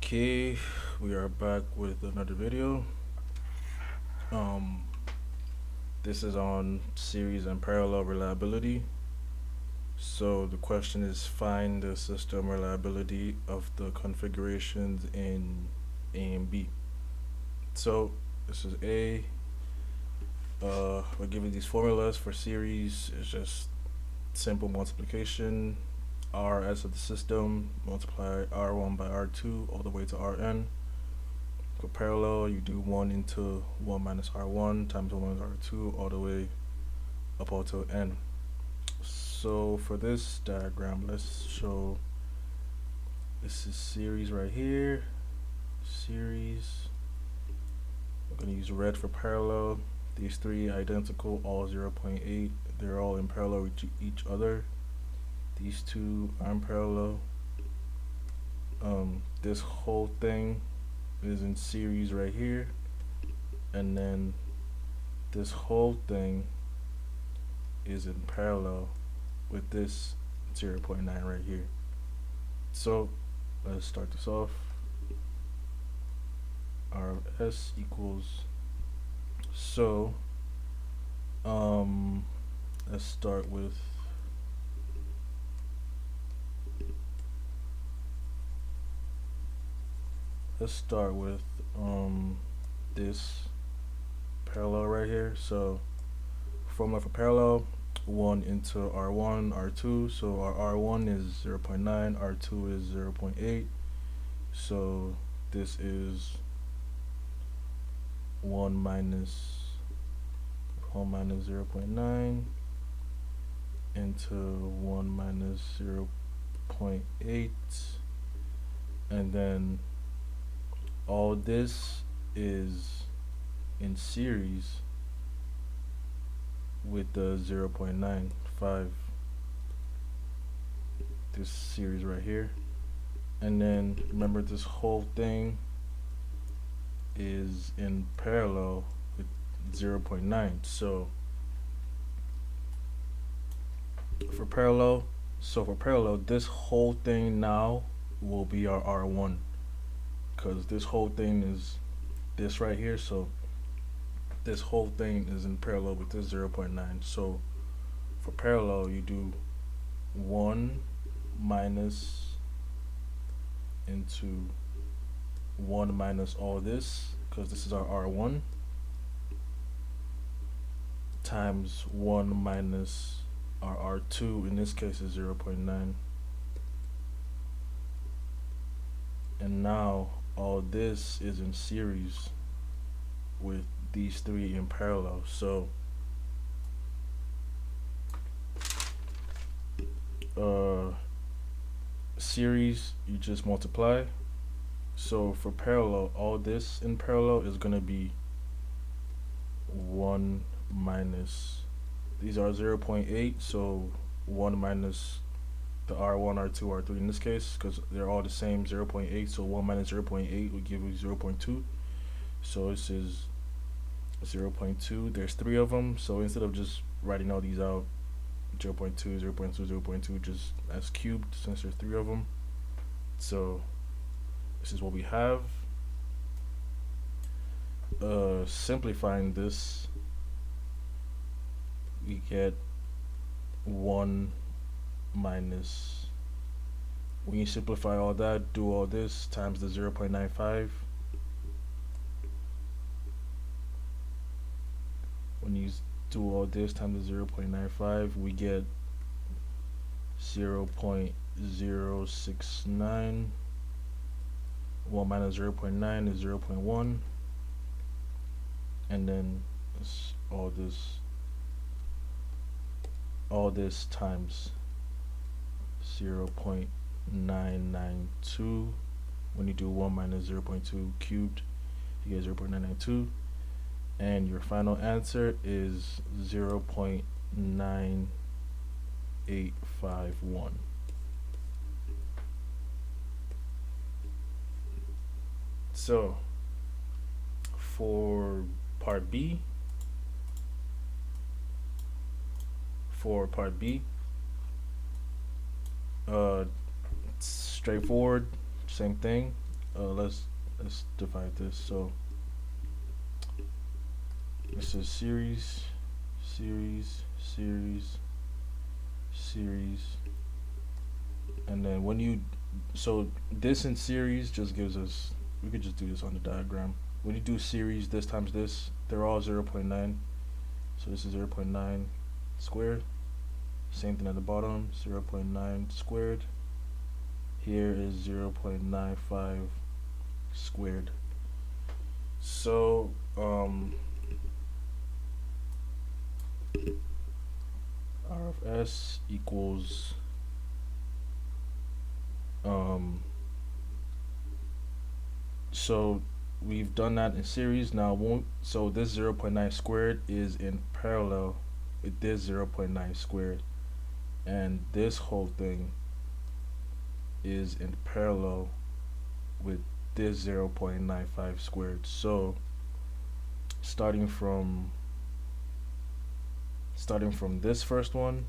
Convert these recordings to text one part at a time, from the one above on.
Okay, we are back with another video. Um, this is on series and parallel reliability. So the question is find the system reliability of the configurations in A and B. So this is A. We're given these formulas for series. It's just simple multiplication. Rs of the system multiply R1 by R2 all the way to Rn. For parallel, you do 1 into 1 minus R1 times 1 minus R2 all the way up until N. So for this diagram, let's show this is series right here. Series. We're going to use red for parallel. These three identical, all 0.8. They're all in parallel with each other. These two are in parallel. This whole thing is in series right here. And then this whole thing is in parallel with this 0.9 right here. So let's start this off. R of S equals, so let's start with this parallel right here. So formula for parallel, 1 into R1, R2. So our R1 is 0.9, R2 is 0.8. So this is 1 minus 0.9 into 1 minus 0.8, and then all this is in series with the 0.95, this series right here. And then remember, this whole thing is in parallel with 0.9. So for parallel, this whole thing now will be our R1, because this whole thing is this right here. So this whole thing is in parallel with this 0.9. So for parallel, you do 1 minus into 1 minus all this, because this is our R1, times 1 minus our R2, in this case is 0.9. And now all this is in series with these three in parallel. So series, you just multiply. So for parallel, all this in parallel is going to be 1 minus, these are 0.8, so 1 minus the R1, R2, R3 in this case, because they're all the same 0.8. So 1 minus 0.8 would give you 0.2. So this is 0.2. There's three of them. So instead of just writing all these out, 0.2, 0.2, 0.2, just as cubed, since there's three of them. So this is what we have. Simplifying this, we get 1 minus, when you simplify all that, do all this times the 0.95. When you do all this times the 0.95, we get 0.069. 1 minus 0.9 is 0.1. And then all this times 0.992. When you do 1 minus 0.2 cubed, you get 0.992. And your final answer is 0.9851. So for part B, straightforward, same thing. let's divide this. So this is series, series, series, series, and then when you, so this in series just gives us, we could just do this on the diagram. When you do series, this times this, they're all 0.9. So this is 0.9 squared. Same thing at the bottom, 0.9 squared. Here is 0.95 squared. So R of S equals so we've done that in series. Now so this 0.9 squared is in parallel with this 0.9 squared, and this whole thing is in parallel with this 0.95 squared. So starting from this first one,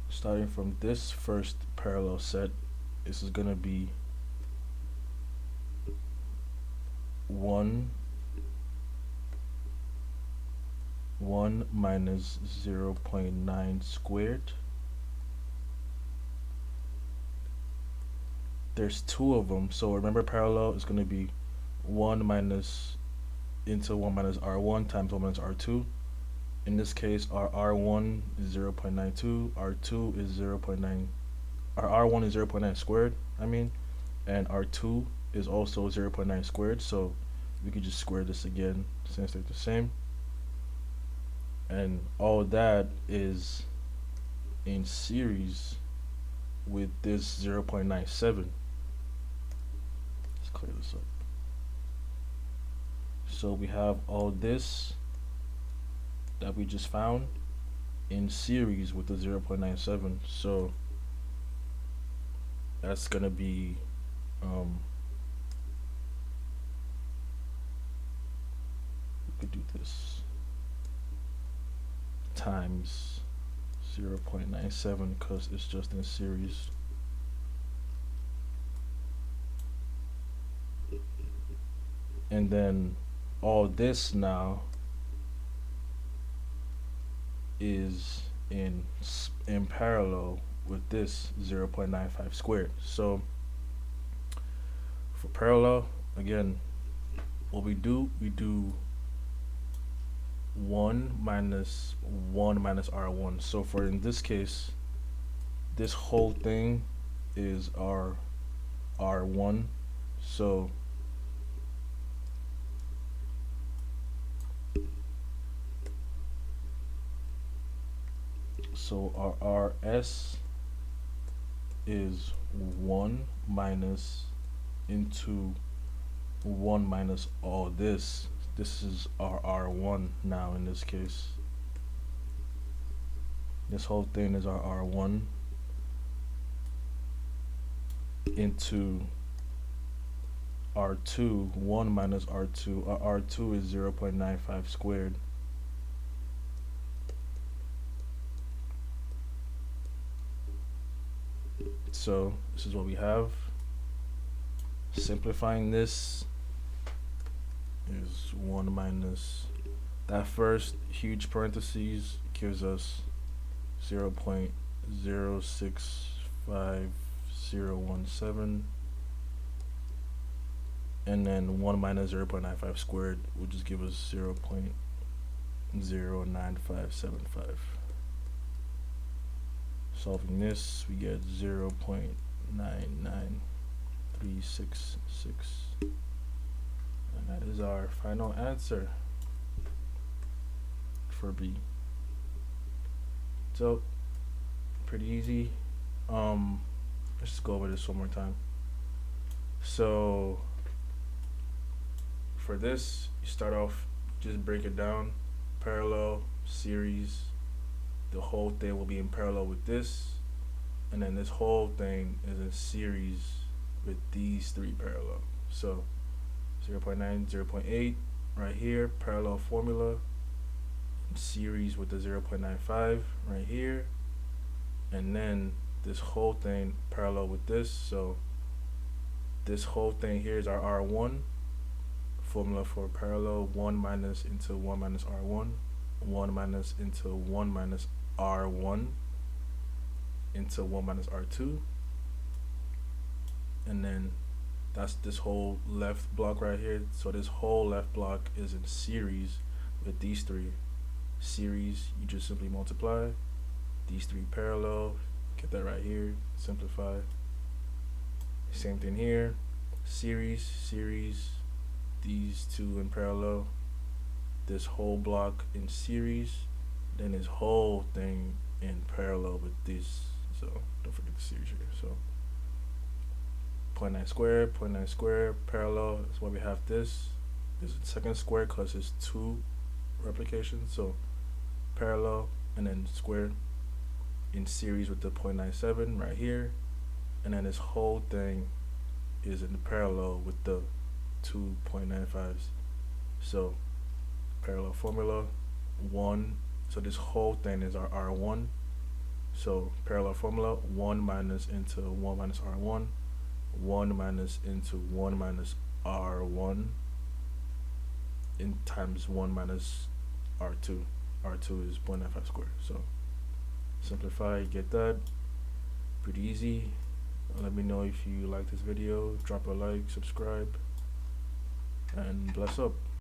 starting from this first parallel set, this is gonna be 1 minus 0.9 squared. There's two of them, so remember parallel is going to be 1 minus into 1 minus r1 times 1 minus r2. In this case, our r1 is 0.92, r2 is 0.9, our r1 is 0.9 squared, and r2 is also 0.9 squared, so we could just square this again since they're the same. And all that is in series with this 0.97. Let's clear this up. So we have all this that we just found in series with the 0.97. So that's gonna be we could do this times 0.97 because it's just in series. And then all this now is in parallel with this 0.95 squared. So for parallel, again, what we do 1 minus r1. So for in this case, this whole thing is our r1. So our rs is 1 minus into 1 minus all this. This is our r1 now in this case. This whole thing is our r1 into r2, 1 minus r2. Our r2 is 0.95 squared. So this is what we have. Simplifying this is 1 minus that first huge parentheses gives us 0.065017, and then 1 minus 0.95 squared will just give us 0.09575. Solving this, we get 0.99366, and that is our final answer for B. So pretty easy. Let's just go over this one more time. So for this, you start off, just break it down, parallel, series. The whole thing will be in parallel with this, and then this whole thing is in series with these three parallel. So 0.9, 0.8 right here, parallel formula, in series with the 0.95 right here, and then this whole thing parallel with this. So this whole thing here is our R1. Formula for parallel: 1 minus into 1 minus R1, 1 minus into 1 minus R1 into 1 minus R2, and then that's this whole left block right here. So this whole left block is in series with these three. Series, you just simply multiply these three parallel, get that right here, simplify. Same thing here, series, these two in parallel, this whole block in series, then this whole thing in parallel with this. So don't forget the series here. So 0.9 squared, 0.9 squared, parallel. That's why we have this. This is the second square because it's two replications. So parallel and then squared in series with the 0.97 right here. And then this whole thing is in the parallel with the 2.95s. So parallel formula, 1. So this whole thing is our R1. So parallel formula, 1 minus into 1 minus R1, 1 minus into 1 minus R1 in times 1 minus R2. R2 is 0.95 squared. So simplify, you get that. Pretty easy. Let me know if you like this video. Drop a like, subscribe, and bless up.